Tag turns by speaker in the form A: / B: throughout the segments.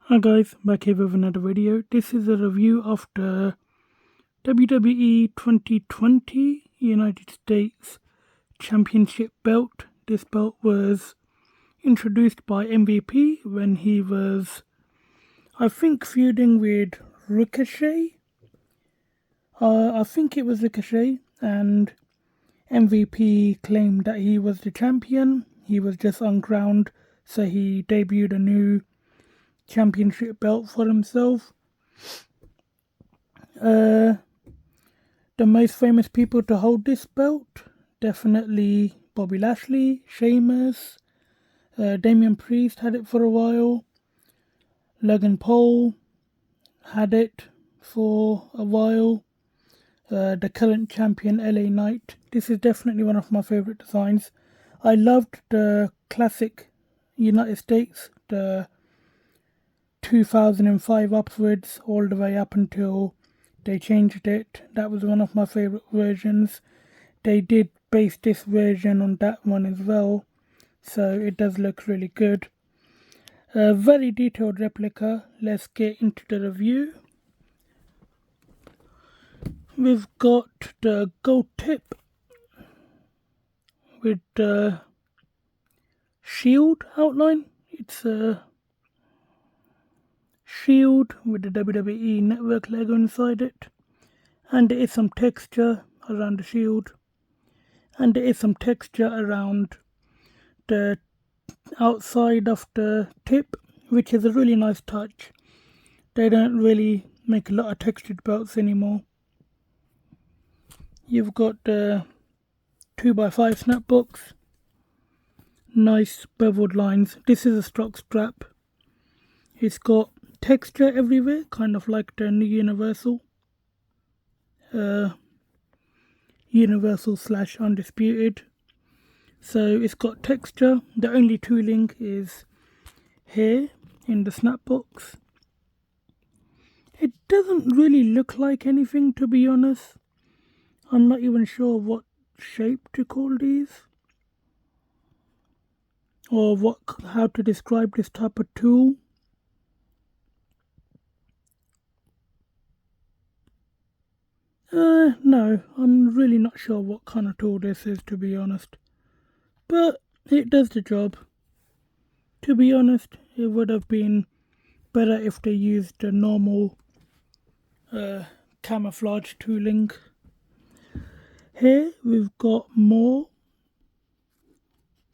A: Hi guys, back here with another video. This is a review of the WWE 2020 United States Championship belt. This belt was introduced by MVP when he was, I think, feuding with Ricochet. I think it was Ricochet, and MVP claimed that he was the champion. He was just uncrowned, so he debuted a new championship belt for himself. The most famous people to hold this belt, definitely Bobby Lashley, Sheamus, Damian Priest had it for a while, Logan Paul had it for a while, the current champion LA Knight. This is definitely one of my favourite designs. I loved the classic United States, the 2005 upwards, all the way up until they changed it. That was one of my favourite versions. They did base this version on that one as well, so it does look really good. A very detailed replica. Let's get into the review. We've got the gold tip with the shield outline. It's a shield with the WWE Network logo inside it, and there is some texture around the shield, and there is some texture around the outside of the tip, which is a really nice touch. They don't really make a lot of textured belts anymore. You've got the 2x5 snap box, nice beveled lines. This is a stock strap. It's got texture everywhere, kind of like the new Universal. Universal / Undisputed. So it's got texture. The only tooling is here in the snap box. It doesn't really look like anything, to be honest. I'm not even sure what shape to call these, or how to describe this type of tool. No, I'm really not sure what kind of tool this is, to be honest. But it does the job. To be honest, it would have been better if they used the normal camouflage tooling. Here we've got more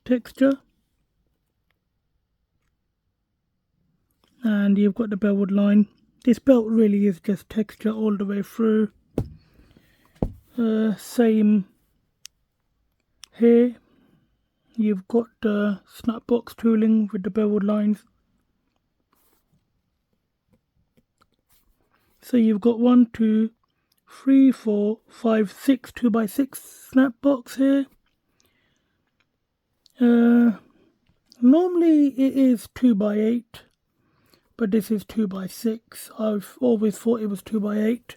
A: texture, and you've got the beveled line. This belt really is just texture all the way through. Same here. You've got the snapbox tooling with the beveled lines. So you've got 1, 2, 3, 4, 5, 6 2x6 snapbox here. Normally it is 2x8, but this is 2x6. I've always thought it was 2x8.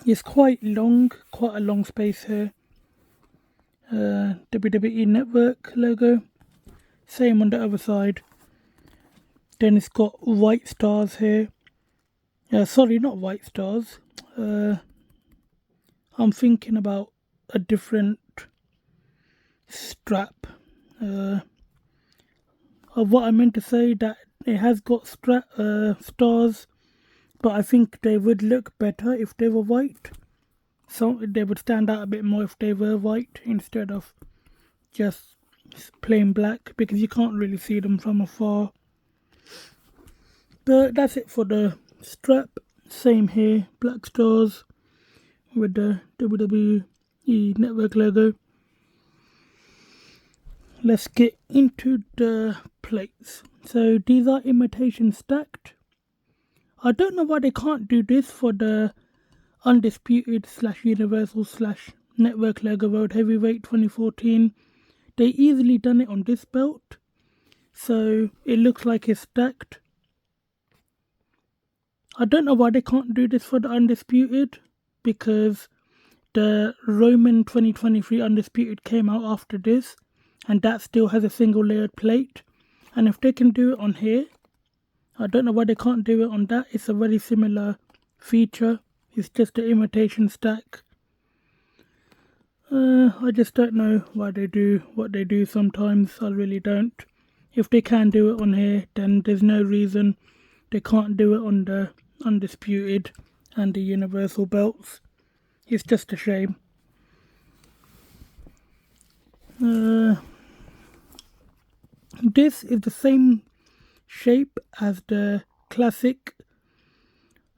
A: It's quite long, quite a long space here. WWE Network logo. Same on the other side. Then it's got white stars here. Sorry, not white stars. I'm thinking about a different strap. Of what I meant to say, that it has got stars, but I think they would look better if they were white. So they would stand out a bit more if they were white instead of just plain black, because you can't really see them from afar. But that's it for the strap. Same here, black stars with the WWE Network logo. Let's get into the plates. So these are imitation stacked. I don't know why they can't do this for the Undisputed / Universal / Network logo World Heavyweight 2014. They easily done it on this belt, so it looks like it's stacked. I don't know why they can't do this for the Undisputed, because the Roman 2023 Undisputed came out after this, and that still has a single layered plate, And if they can do it on here, I don't know why they can't do it on that. It's a very similar feature. It's just an imitation stack. I just don't know why they do what they do sometimes. I really don't. If they can do it on here, then there's no reason they can't do it on the Undisputed and the Universal belts. It's just a shame. This is the same shape as the classic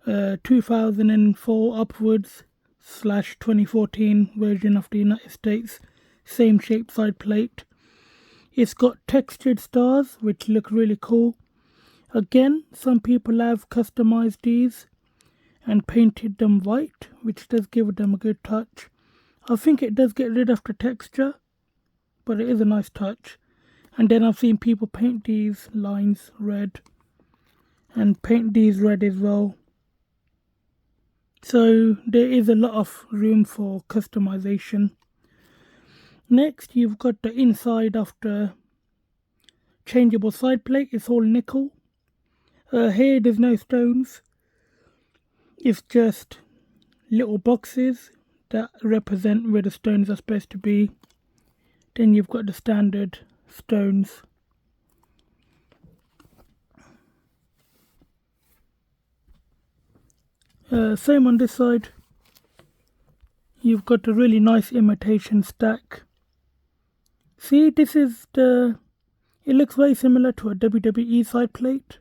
A: 2004 upwards / 2014 version of the United States. Same shape side plate. It's got textured stars which look really cool. Again, some people have customized these and painted them white, which does give them a good touch. I think it does get rid of the texture, but it is a nice touch. And then I've seen people paint these lines red and paint these red as well. So there is a lot of room for customization. Next, you've got the inside of the changeable side plate. It's all nickel. Here there's no stones. It's just little boxes that represent where the stones are supposed to be. Then you've got the standard stones. Same on this side. You've got a really nice imitation stack. See, this is it looks very similar to a WWE side plate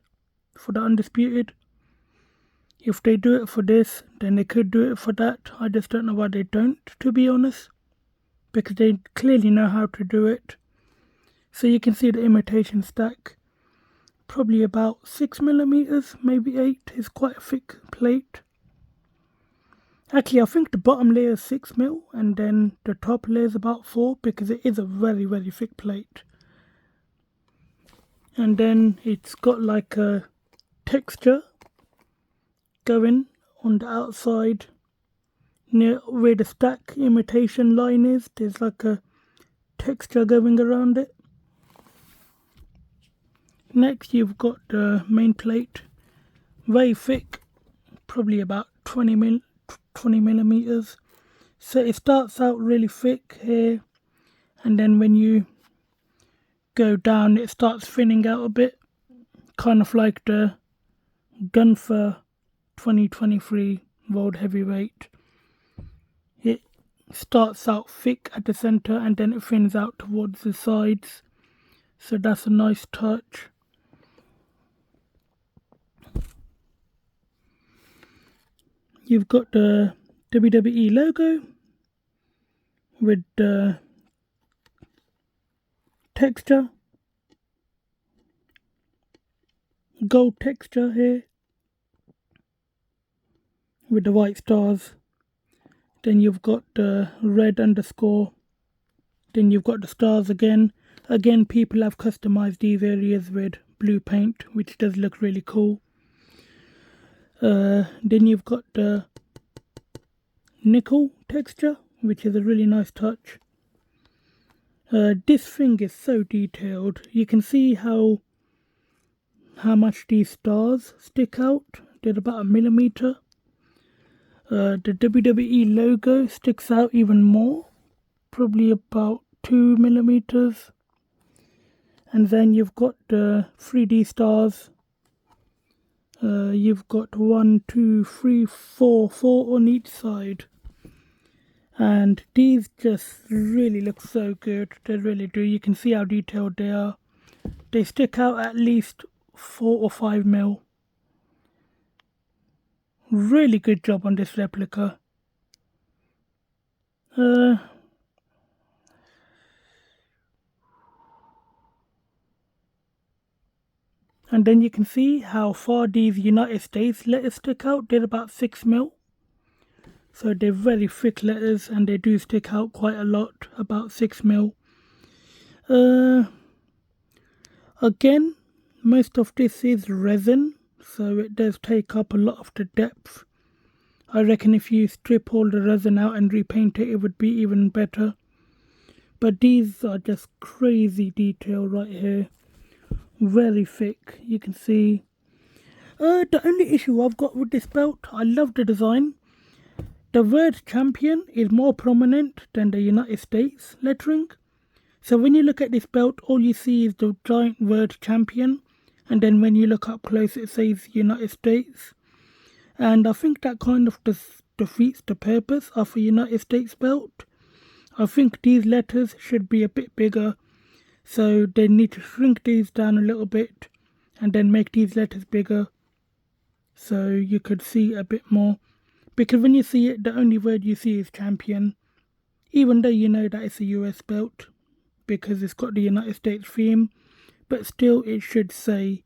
A: for the Undisputed. If they do it for this, then they could do it for that. I just don't know why they don't, to be honest, because they clearly know how to do it. So you can see the imitation stack, probably about 6mm, maybe 8. It's quite a thick plate. Actually, I think the bottom layer is 6mm and then the top layer is about 4, because it is a very, very thick plate. And then it's got like a texture going on the outside near where the stack imitation line is. There's like a texture going around it. Next, you've got the main plate, very thick, probably about 20mm. So it starts out really thick here, and then when you go down it starts thinning out a bit, kind of like the Gunther 2023 World Heavyweight. It starts out thick at the center and then it thins out towards the sides, so that's a nice touch. You've got the WWE logo with the texture, gold texture here with the white stars. Then you've got the red underscore. Then you've got the stars again. Again, people have customized these areas with blue paint, which does look really cool. Then you've got the nickel texture, which is a really nice touch. This thing is so detailed. You can see how much these stars stick out. They're about 1mm. The WWE logo sticks out even more, probably about 2mm. And then you've got the 3D stars. You've got 1, 2, 3, 4 on each side, and these just really look so good. They really do. You can see how detailed they are. They stick out at least 4 or 5mm. Really good job on this replica. And then you can see how far these United States letters stick out. They're about 6mm. So they're very thick letters and they do stick out quite a lot, about 6mm. Again, most of this is resin, so it does take up a lot of the depth. I reckon if you strip all the resin out and repaint it, it would be even better. But these are just crazy detail right here very thick. You can see. The only issue I've got with this belt, I love the design. The word champion is more prominent than the United States lettering. So when you look at this belt, all you see is the giant word champion. And then when you look up close, it says United States. And I think that kind of defeats the purpose of a United States belt. I think these letters should be a bit bigger. So they need to shrink these down a little bit. And then make these letters bigger. So you could see a bit more. Because when you see it, the only word you see is champion. Even though you know that it's a US belt. Because it's got the United States theme. But still it should say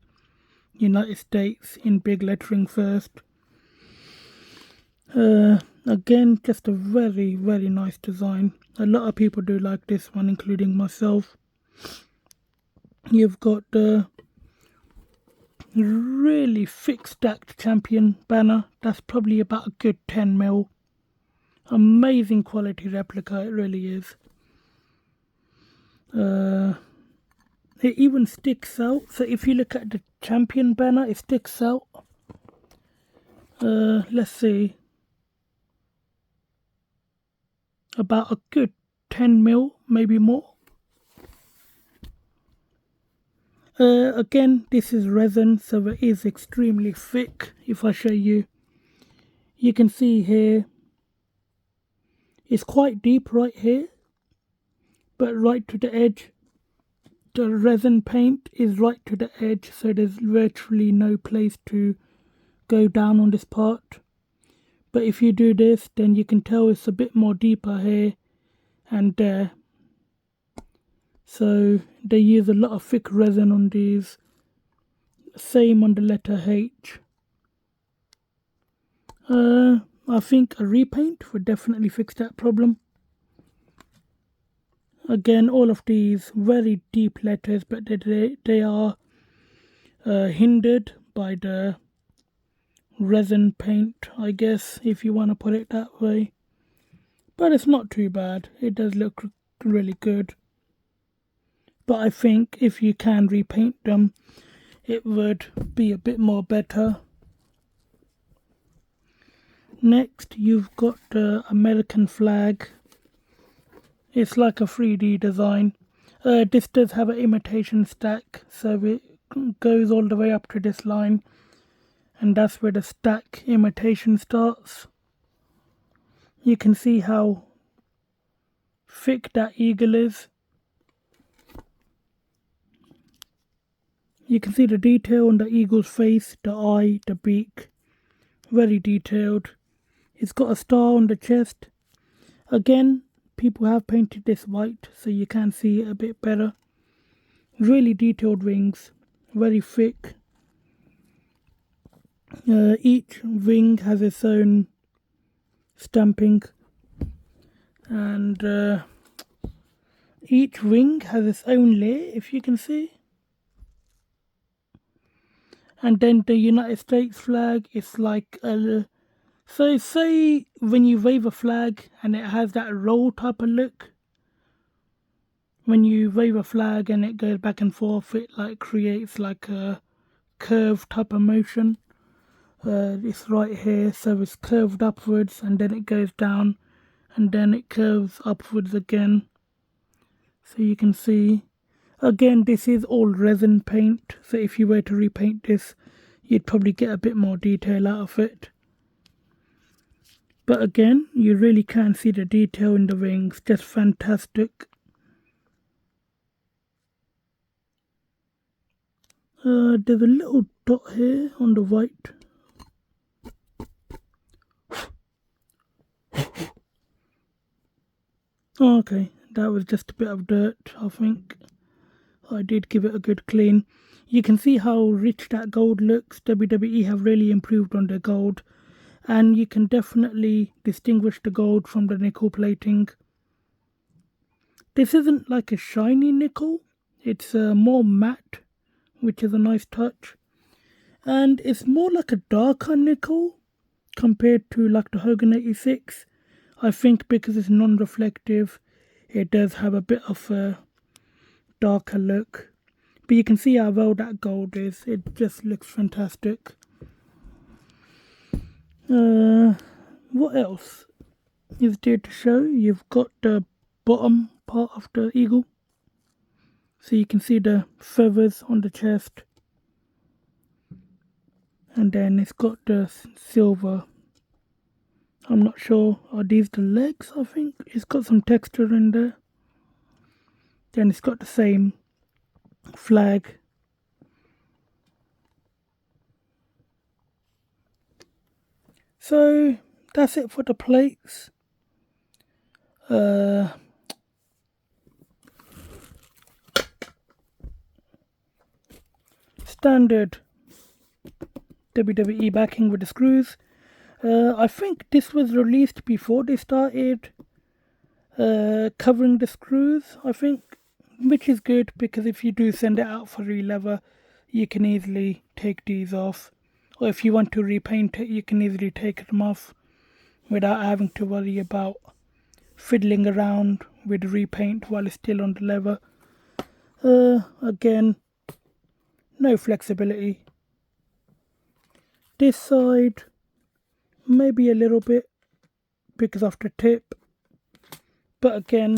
A: United States in big lettering first. Again, just a very, very nice design. A lot of people do like this one, including myself. You've got the really thick stacked champion banner. That's probably about a good 10mm. Amazing quality replica, it really is. It even sticks out. So if you look at the champion banner, it sticks out. Let's see. About a good 10mm, maybe more. Again, this is resin, so it is extremely thick. If I show you, you can see here, it's quite deep right here, but right to the edge, the resin paint is right to the edge, so there's virtually no place to go down on this part. But if you do this, then you can tell it's a bit more deeper here and there. So they use a lot of thick resin on these. Same on the letter H. I think a repaint would definitely fix that problem. Again, all of these very deep letters, but they are hindered by the resin paint, I guess, if you want to put it that way. But it's not too bad. It does look really good. But I think if you can repaint them, it would be a bit more better. Next, you've got the American flag. It's like a 3D design. This does have an imitation stack, so it goes all the way up to this line. And that's where the stack imitation starts. You can see how thick that eagle is. You can see the detail on the eagle's face, the eye, the beak. Very detailed. It's got a star on the chest. Again, people have painted this white, so you can see it a bit better. Really detailed wings. Very thick. Each wing has its own stamping. And each wing has its own layer, if you can see. And then the United States flag is like a... So say when you wave a flag and it has that roll type of look. When you wave a flag and it goes back and forth, it like creates like a curve type of motion. It's right here, so it's curved upwards and then it goes down and then it curves upwards again. So you can see. Again, this is all resin paint, so if you were to repaint this, you'd probably get a bit more detail out of it. But again, you really can see the detail in the wings, just fantastic. There's a little dot here on the white. Oh, okay, that was just a bit of dirt, I think. I did give it a good clean. You can see how rich that gold looks. WWE have really improved on their gold. And you can definitely distinguish the gold from the nickel plating. This isn't like a shiny nickel. It's more matte, which is a nice touch. And it's more like a darker nickel compared to like the Hogan 86. I think because it's non-reflective, it does have a bit of a darker look. But you can see how well that gold is. It just looks fantastic. What else is there to show? You've got the bottom part of the eagle. So you can see the feathers on the chest. And then it's got the silver. I'm not sure, are these the legs? I think it's got some texture in there. Then it's got the same flag. So that's it for the plates. Standard WWE backing with the screws. I think this was released before they started covering the screws, I think, which is good because if you do send it out for re-leather, you can easily take these off. Or if you want to repaint it, you can easily take them off without having to worry about fiddling around with repaint while it's still on the leather. Again, no flexibility. This side, maybe a little bit because of the tip, but again,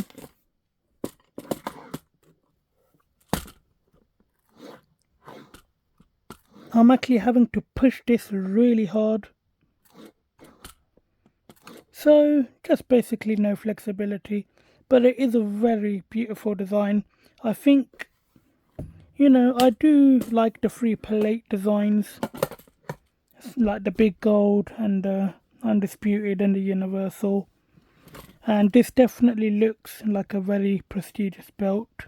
A: I'm actually having to push this really hard. So just basically no flexibility, but it is a very beautiful design. I think, you know, I do like the free plate designs, like the big gold and the undisputed and the universal. And this definitely looks like a very prestigious belt.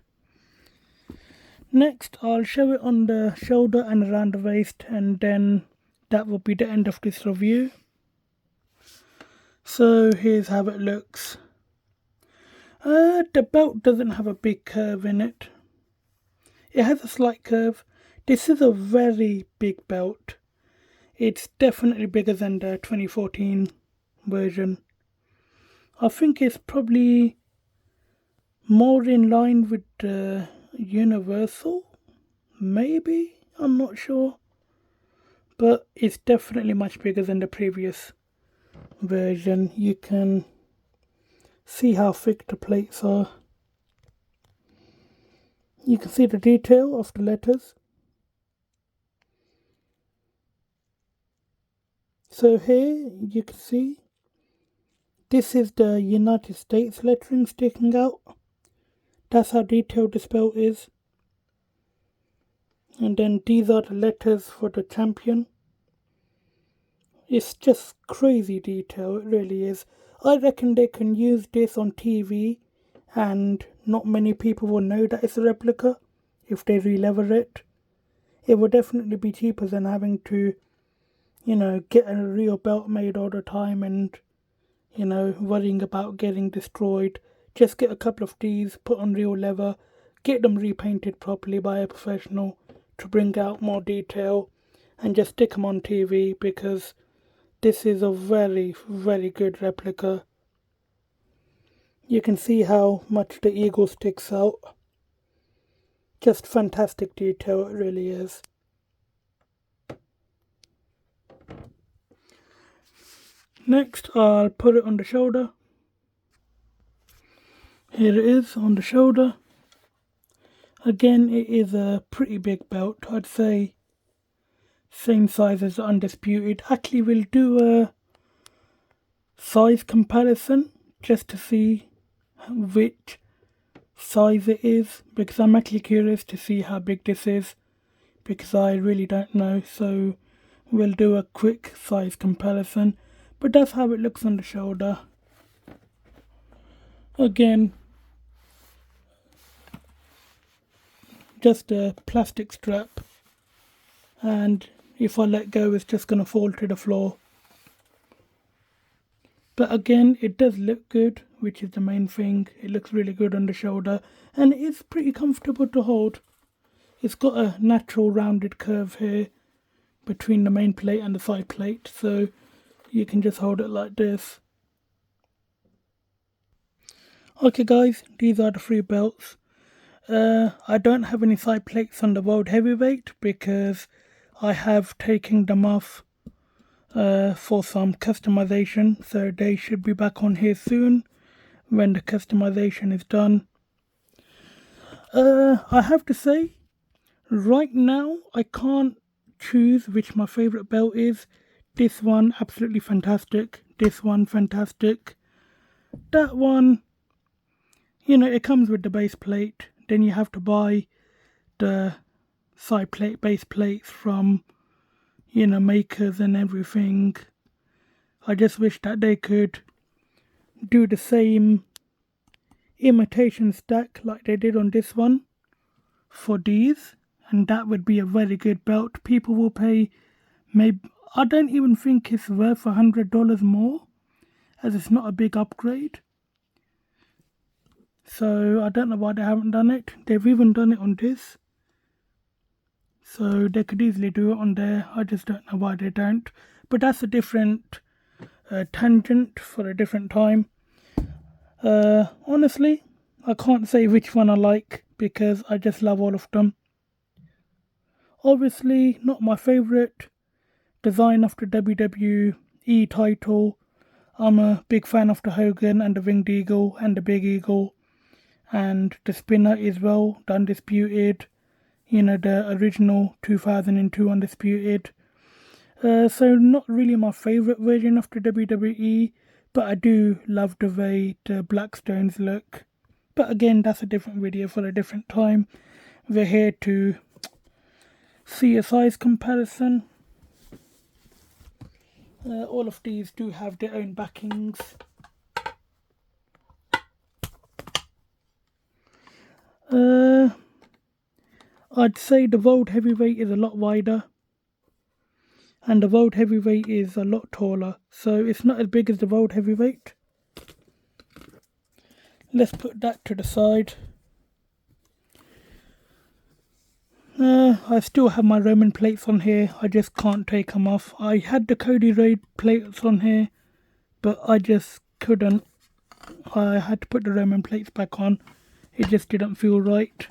A: Next, I'll show it on the shoulder and around the waist, and then that will be the end of this review. So here's how it looks. The belt doesn't have a big curve in it. It has a slight curve. This is a very big belt. It's definitely bigger than the 2014 version. I think it's probably more in line with the universal, maybe, I'm not sure. But it's definitely much bigger than the previous version. You can see how thick the plates are. You can see the detail of the letters. So here you can see this is the United States lettering sticking out. That's how detailed this belt is. And then these are the letters for the champion. It's just crazy detail, it really is. I reckon they can use this on TV and not many people will know that it's a replica if they re-leather it. It would definitely be cheaper than having to, you know, get a real belt made all the time and, you know, worrying about getting destroyed. Just get a couple of these, put on real leather, get them repainted properly by a professional to bring out more detail, and just stick them on TV, because this is a very, very good replica. You can see how much the eagle sticks out. Just fantastic detail, it really is. Next, I'll put it on the shoulder. Here it is on the shoulder. Again, it is a pretty big belt. I'd say same size as the Undisputed. Actually, we'll do a size comparison just to see which size it is, because I'm actually curious to see how big this is, because I really don't know. So we'll do a quick size comparison, but that's how it looks on the shoulder. Again, just a plastic strap, and if I let go it's just going to fall to the floor. But again, it does look good, which is the main thing. It looks really good on the shoulder, and it's pretty comfortable to hold. It's got a natural rounded curve here between the main plate and the side plate, so you can just hold it like this. Okay guys, these are the three belts. I don't have any side plates on the World Heavyweight because I have taken them off for some customization, so they should be back on here soon when the customization is done. I have to say, right now I can't choose which my favourite belt is. This one absolutely fantastic, this one fantastic, that one, you know, it comes with the base plate, then you have to buy the side plate, base plates from, you know, makers and everything. I just wish that they could do the same imitation stack like they did on this one for these, and that would be a very good belt. People will pay, maybe, I don't even think it's worth $100 more, as it's not a big upgrade. So I don't know why they haven't done it. They've even done it on this, so they could easily do it on there. I just don't know why they don't, but that's a different tangent for a different time. Honestly, I can't say which one I like because I just love all of them. Obviously, not my favourite design of the WWE title. I'm a big fan of the Hogan and the Winged Eagle and the Big Eagle and the spinner as well, the Undisputed, you know, the original 2002 Undisputed. So not really my favourite version of the WWE, but I do love the way the Blackstones look. But again, that's a different video for a different time. We're here to see a size comparison. All of these do have their own backings. I'd say the World Heavyweight is a lot wider, and the World Heavyweight is a lot taller, so it's not as big as the World Heavyweight. Let's put that to the side. I still have my Roman plates on here, I just can't take them off. I had the Cody Rhodes plates on here, but I just couldn't. I had to put the Roman plates back on. It just didn't feel right.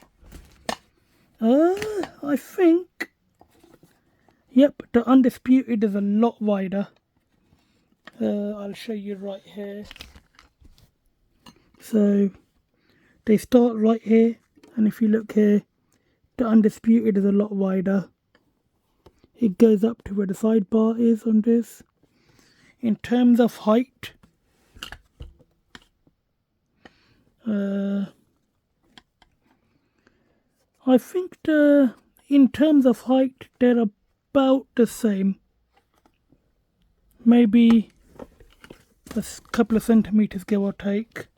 A: I think, yep, the Undisputed is a lot wider. I'll show you right here. So they start right here, and if you look here, the Undisputed is a lot wider. It goes up to where the sidebar is on this. In terms of height, I think in terms of height, they're about the same. Maybe a couple of centimeters, give or take.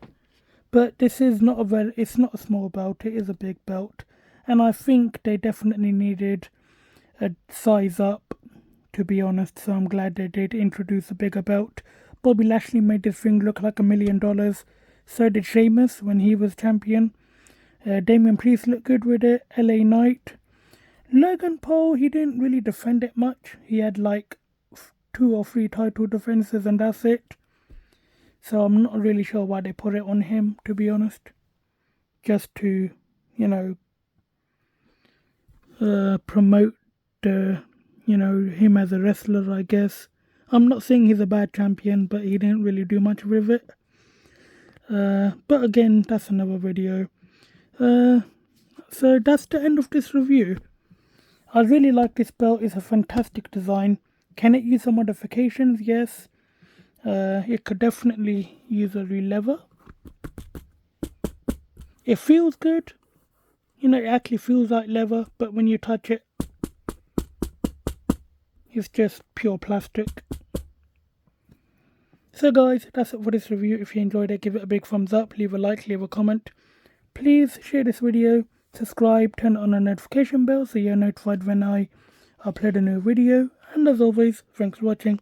A: But this is not it's not a small belt, it is a big belt. And I think they definitely needed a size up, to be honest, so I'm glad they did introduce a bigger belt. Bobby Lashley made this thing look like $1 million. So did Sheamus when he was champion. Damian Priest looked good with it. LA Knight. Logan Paul, he didn't really defend it much. He had like 2 or 3 title defenses and that's it. So I'm not really sure why they put it on him, to be honest. Just to, you know, promote him as a wrestler, I guess. I'm not saying he's a bad champion, but he didn't really do much with it. But again, that's another video. So that's the end of this review. I really like this belt. It's a fantastic design. Can it use some modifications? Yes. It could definitely use a re-lever. It feels good. You know, it actually feels like leather, but when you touch it, it's just pure plastic. So guys, that's it for this review. If you enjoyed it, give it a big thumbs up, leave a like, leave a comment. Please share this video, subscribe, turn on the notification bell so you're notified when I upload a new video. And as always, thanks for watching.